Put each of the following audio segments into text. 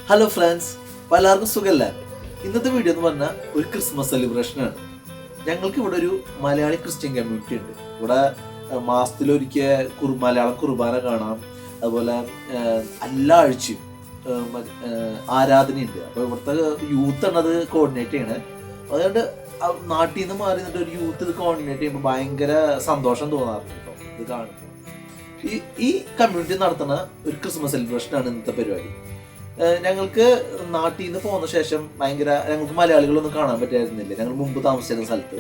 Hello friends, എല്ലാവർക്കും സുഖമല്ല. ഇന്നത്തെ video എന്ന് പറഞ്ഞാൽ ഒരു ക്രിസ്മസ് സെലിബ്രേഷനാണ്. ഞങ്ങൾക്ക് ഇവിടെ ഒരു മലയാളി ക്രിസ്ത്യൻ കമ്മ്യൂണിറ്റി ഉണ്ട്. ഇവിടെ മാസത്തിലൊരിക്കൽ മലയാളം കുർബാന കാണാം. അതുപോലെ എല്ലാ ആഴ്ചയും ആരാധനയുണ്ട്. അപ്പോൾ ഇവിടുത്തെ യൂത്താണ് അത് കോർഡിനേറ്റ് ചെയ്യണത്. അതുകൊണ്ട് നാട്ടിൽ നിന്ന് മാറി നിന്നിട്ട് ഒരു യൂത്ത് ഇത് കോർഡിനേറ്റ് ചെയ്യുമ്പോൾ ഭയങ്കര സന്തോഷം തോന്നാറുണ്ട് കേട്ടോ ഇത് കാണുമ്പോൾ. ഈ കമ്മ്യൂണിറ്റി നടത്തുന്ന ഒരു ക്രിസ്മസ് സെലിബ്രേഷനാണ് ഇന്നത്തെ പരിപാടി. ഞങ്ങൾക്ക് നാട്ടിൽ നിന്ന് പോകുന്ന ശേഷം ഞങ്ങൾക്ക് മലയാളികളൊന്നും കാണാൻ പറ്റായിരുന്നില്ല. ഞങ്ങൾ മുമ്പ് താമസിച്ചിരുന്ന സ്ഥലത്ത്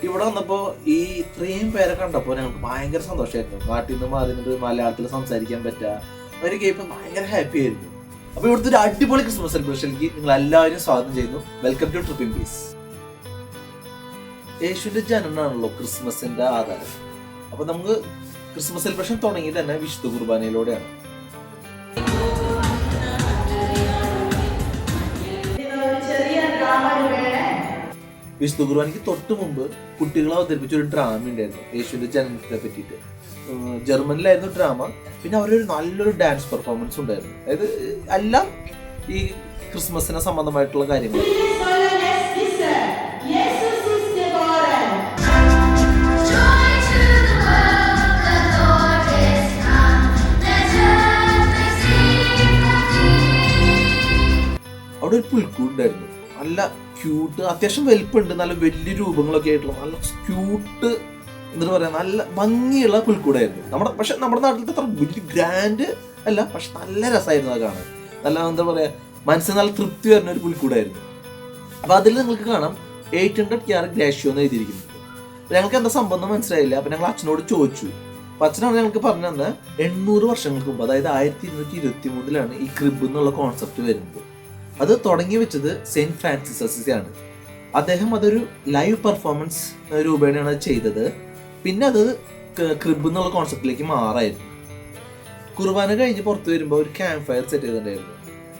ഇവിടെ വന്നപ്പോൾ ഇത്രയും പേരെ കണ്ടപ്പോൾ ഞങ്ങൾക്ക് ഭയങ്കര സന്തോഷമായിരുന്നു. നാട്ടിൽ നിന്ന് മാറി നിന്നിട്ട് മലയാളത്തിൽ സംസാരിക്കാൻ പറ്റുക അവരൊക്കെ ഇപ്പം ഭയങ്കര ഹാപ്പി ആയിരുന്നു. അപ്പോൾ ഇവിടുത്തെ ഒരു അടിപൊളി ക്രിസ്മസ് സെലിബ്രേഷനിലേക്ക് നിങ്ങൾ എല്ലാവരും സ്വാഗതം ചെയ്യുന്നു. Welcome to trip in peace. യേശുവിൻ്റെ ജനനമാണല്ലോ ക്രിസ്മസിൻ്റെ ആധാരം. അപ്പോൾ നമുക്ക് ക്രിസ്മസ് സെലിബ്രേഷൻ തുടങ്ങി തന്നെ വിശുദ്ധ കുർബാനയിലൂടെയാണ്. വിശുദ്ധ കുർബാനയ്ക്ക് തൊട്ട് മുമ്പ് കുട്ടികളെ അവതരിപ്പിച്ച ഒരു ഡ്രാമ ഉണ്ടായിരുന്നു യേശുവിന്റെ ജനനത്തെ പറ്റിയിട്ട്. ജർമ്മനിലായിരുന്നു ഡ്രാമ. പിന്നെ അവരൊരു നല്ലൊരു ഡാൻസ് പെർഫോമൻസ് ഉണ്ടായിരുന്നു. അതായത് എല്ലാം ഈ ക്രിസ്മസിനെ സംബന്ധമായിട്ടുള്ള കാര്യങ്ങൾ. അവിടെ ഒരു പുൽക്കൂടുണ്ടായിരുന്നു. നല്ല ക്യൂട്ട്, അത്യാവശ്യം വലിപ്പമുണ്ട്, നല്ല വലിയ രൂപങ്ങളൊക്കെ ആയിട്ടുള്ള നല്ല ക്യൂട്ട് എന്താ പറയുക, നല്ല ഭംഗിയുള്ള പുൽക്കൂടായിരുന്നു. പക്ഷെ നമ്മുടെ നാട്ടിലത്തെ അത്ര വലിയ ഗ്രാൻഡ് അല്ല, പക്ഷെ നല്ല രസമായിരുന്നു അത് കാണാൻ. നല്ല എന്താ പറയുക, മനസ്സിന് നല്ല തൃപ്തി വരുന്ന ഒരു പുൽക്കൂടായിരുന്നു. അപ്പോൾ അതിൽ നിങ്ങൾക്ക് കാണാം 800 ക്യാരറ്റ് ഗ്രാഷ്യോ എന്ന് എഴുതിയിരിക്കുന്നത്. ഞങ്ങൾക്ക് എന്താ സംബന്ധം മനസ്സിലായില്ല. അപ്പോൾ ഞങ്ങൾ അച്ഛനോട് ചോദിച്ചു. അപ്പോൾ അച്ഛനാണ് ഞങ്ങൾക്ക് പറഞ്ഞു തന്നെ 800 വർഷങ്ങൾക്ക് മുമ്പ്, അതായത് 1223 ഈ ക്രിബ് എന്നുള്ള കോൺസെപ്റ്റ് വരുന്നത്. അത് തുടങ്ങി വെച്ചത് സെയിൻറ്റ് ഫ്രാൻസിസ് അസിസിയാണ്. അദ്ദേഹം അതൊരു ലൈവ് പെർഫോമൻസ് രൂപേണയാണ് ചെയ്തത്. പിന്നെ അത് ക്രിബ് എന്നുള്ള കോൺസെപ്റ്റിലേക്ക് മാറായിരുന്നു. കുർബാന കഴിഞ്ഞ് പുറത്ത് വരുമ്പോൾ ഒരു ക്യാമ്പ് ഫയർ സെറ്റ് ചെയ്തിട്ടുണ്ടായിരുന്നു.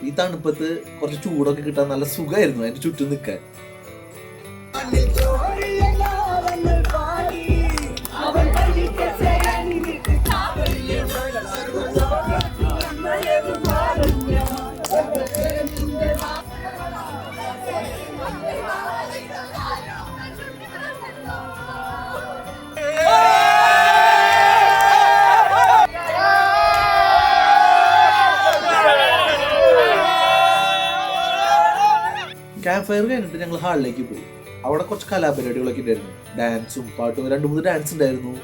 ഈ തണുപ്പത്ത് കുറച്ച് ചൂടൊക്കെ കിട്ടാൻ നല്ല സുഖമായിരുന്നു അതിൻ്റെ ചുറ്റും നിൽക്കാൻ. ക്യാമ്പ് ഫയർ കഴിഞ്ഞിട്ട് ഞങ്ങൾ ഹാളിലേക്ക് പോയി. അവിടെ കുറച്ച് കലാപരിപാടികളൊക്കെ ഉണ്ടായിരുന്നു. ഡാൻസും പാട്ടും, 2-3 ഡാൻസ് ഉണ്ടായിരുന്നു.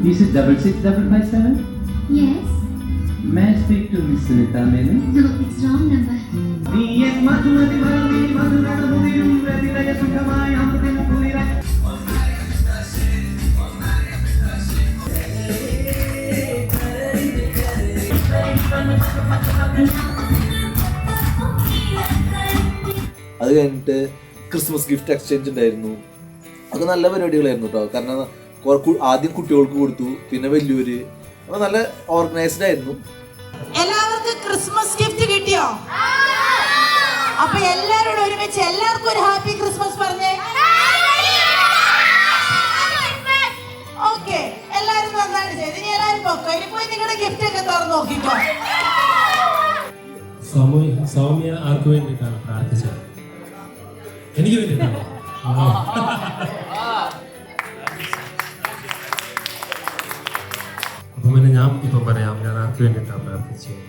This is 66557? Yes. May I speak to Miss Sunita Menon? No, it's wrong number. അത് കഴിഞ്ഞിട്ട് ക്രിസ്മസ് ഗിഫ്റ്റ് എക്സ്ചേഞ്ച് ഉണ്ടായിരുന്നു. അത് നല്ല പരിപാടികളായിരുന്നു കേട്ടോ. കാരണം ആദ്യം കുട്ടികൾക്ക് കൊടുത്തു, പിന്നെ വലിയൊരു. അപ്പോൾ നല്ല ഓർഗനൈസ്ഡ് ആയിരുന്നു. എല്ലാവർക്കും ക്രിസ്മസ് ഗിഫ്റ്റ് കിട്ടിയോ? അപ്പൊ എല്ലാവരോടും ഒരുമിച്ച് എല്ലാവർക്കും ഒരു ഹാപ്പി ക്രിസ്മസ് പറഞ്ഞേ. ഓക്കെ, എല്ലാവരും നന്നായിട്ട് ചെയ്ത്. ഇനി എല്ലാവരും പൊക്കോ. ഇനി പോയി നിങ്ങളുടെ ഗിഫ്റ്റ് ഒക്കെ തുറന്നു നോക്കിക്കോ. സൗമ്യ ആർക്ക് വേണ്ടിയിട്ടാണ് പ്രാർത്ഥിച്ചത്? എനിക്ക് വേണ്ടിയിട്ടാണ്. അപ്പം പിന്നെ ഞാൻ ഇപ്പം പറയാം, ഞാൻ ആർക്ക് വേണ്ടിയിട്ടാണ് പ്രാർത്ഥിച്ചത്.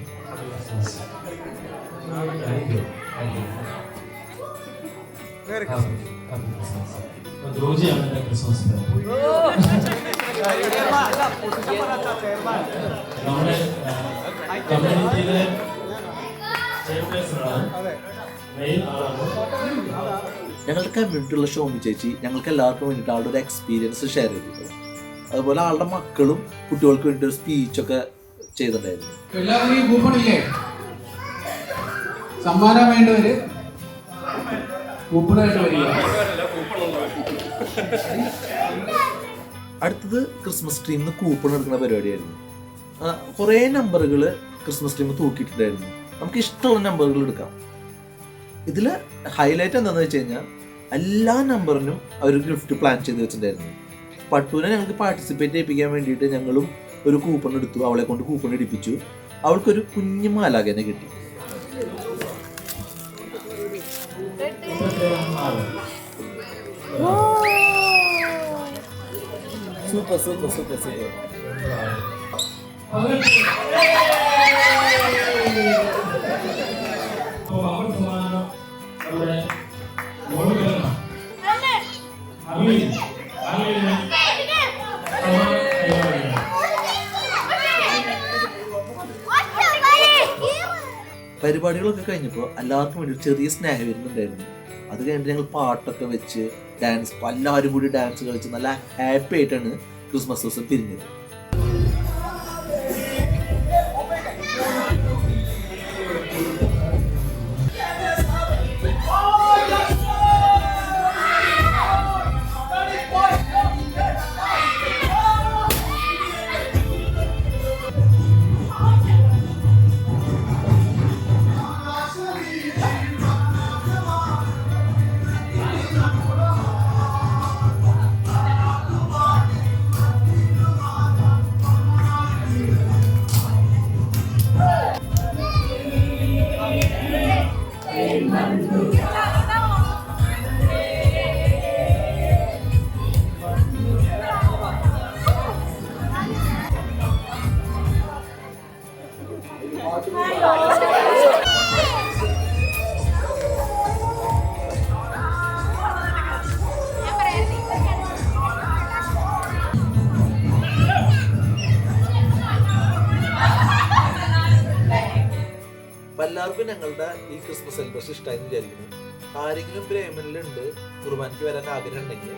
റോജിയാണ് എൻ്റെ ക്രിസ്മസ്. നമ്മുടെ കമ്മ്യൂണിറ്റിയിലെ ചെയർപേഴ്സണാണ്, മെയിൻ ആളാണ്. ഞങ്ങളുടെ കമ്മ്യൂണിറ്റിയുള്ള ഷോമി ചേച്ചി ഞങ്ങൾക്ക് എല്ലാവർക്കും വേണ്ടിയിട്ട് ആളുടെ ഒരു എക്സ്പീരിയൻസ് ഷെയർ ചെയ്തിട്ടുണ്ട്. അതുപോലെ ആളുടെ മക്കളും കുട്ടികൾക്ക് വേണ്ടി ഒരു സ്പീച്ചൊക്കെ ചെയ്തിട്ടുണ്ടായിരുന്നു. എല്ലാവരും ഈ കൂപ്പണില്ലേ, സമ്മാനം വേണ്ടവര് കൂപ്പണായിട്ട് വരിക. അടുത്തത് ക്രിസ്മസ് ട്രീന്ന് കൂപ്പൺ എടുക്കുന്ന പരിപാടിയായിരുന്നു. കുറേ നമ്പറുകൾ ക്രിസ്മസ് ട്രീന്ന് തൂക്കിയിട്ടുണ്ടായിരുന്നു. നമുക്ക് ഇഷ്ടമുള്ള നമ്പറുകൾ എടുക്കാം. ഇതിൽ ഹൈലൈറ്റ് എന്താണെന്ന് വെച്ച് കഴിഞ്ഞാൽ എല്ലാ നമ്പറിനും അവർ ഗിഫ്റ്റ് പ്ലാൻ ചെയ്ത് വെച്ചിട്ടുണ്ടായിരുന്നു. പട്ടുവിനെ ഞങ്ങൾക്ക് പാർട്ടിസിപ്പേറ്റ് ചെയ്യിപ്പിക്കാൻ വേണ്ടിയിട്ട് ഞങ്ങളും ഒരു കൂപ്പൺ എടുത്തു. അവളെ കൊണ്ട് കൂപ്പൺ എടുപ്പിച്ചു. അവൾക്കൊരു കുഞ്ഞു മാലാഖനെ കിട്ടി. Super super super super. പരിപാടികളൊക്കെ കഴിഞ്ഞപ്പോൾ എല്ലാവർക്കും വേണ്ടി ഒരു ചെറിയ സ്നേഹം വരുന്നുണ്ടായിരുന്നു. അത് കഴിഞ്ഞിട്ട് ഞങ്ങൾ പാട്ടൊക്കെ വെച്ച് ഡാൻസ്, എല്ലാവരും കൂടി ഡാൻസ് കളിച്ച് നല്ല ഹാപ്പി ആയിട്ടാണ് ക്രിസ്മസ് ദിവസം പിരിഞ്ഞത്. എല്ലാവർക്കും ഞങ്ങളുടെ ഈ ക്രിസ്മസ് സെലിബ്രേഷൻ ഇഷ്ടമായി വിചാരിക്കുന്നു. ആരെങ്കിലും ബ്രേമനിലുണ്ട് കുർബാനയ്ക്ക് വരാൻ ആഗ്രഹം ഉണ്ടെങ്കിൽ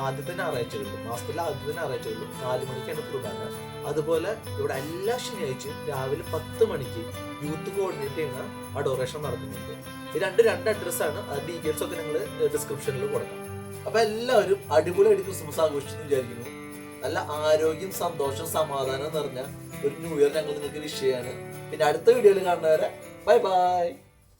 ആദ്യത്തെ ഞായറാഴ്ചകളിലും, മാസത്തിലെ ആദ്യത്തെ ഞായറാഴ്ചകളിലും 4 മണിക്കാണ് കുർബാന. അതുപോലെ ഇവിടെ എല്ലാ ശനിയാഴ്ചയും രാവിലെ 10 മണിക്ക് യൂത്ത് കോർഡിനേറ്റ് ചെയ്യുന്ന അഡോറേഷൻ നടക്കുന്നുണ്ട്. ഈ രണ്ട് അഡ്രസ്സാണ്. ആ ഡീറ്റെയിൽസ് ഒക്കെ ഞങ്ങൾ ഡിസ്ക്രിപ്ഷനിൽ കൊടുക്കാം. അപ്പൊ എല്ലാവരും അടിപൊളിയായിട്ട് ക്രിസ്മസ് ആഘോഷിച്ചു വിചാരിക്കുന്നു. നല്ല ആരോഗ്യം, സന്തോഷം, സമാധാനം നിറഞ്ഞ ഒരു ന്യൂ ഇയർ ഞങ്ങൾ നിങ്ങൾക്ക് വിഷ് ചെയ്യാണ്. പിന്നെ അടുത്ത വീഡിയോയിൽ കാണുന്നവരെ ബൈ ബൈ.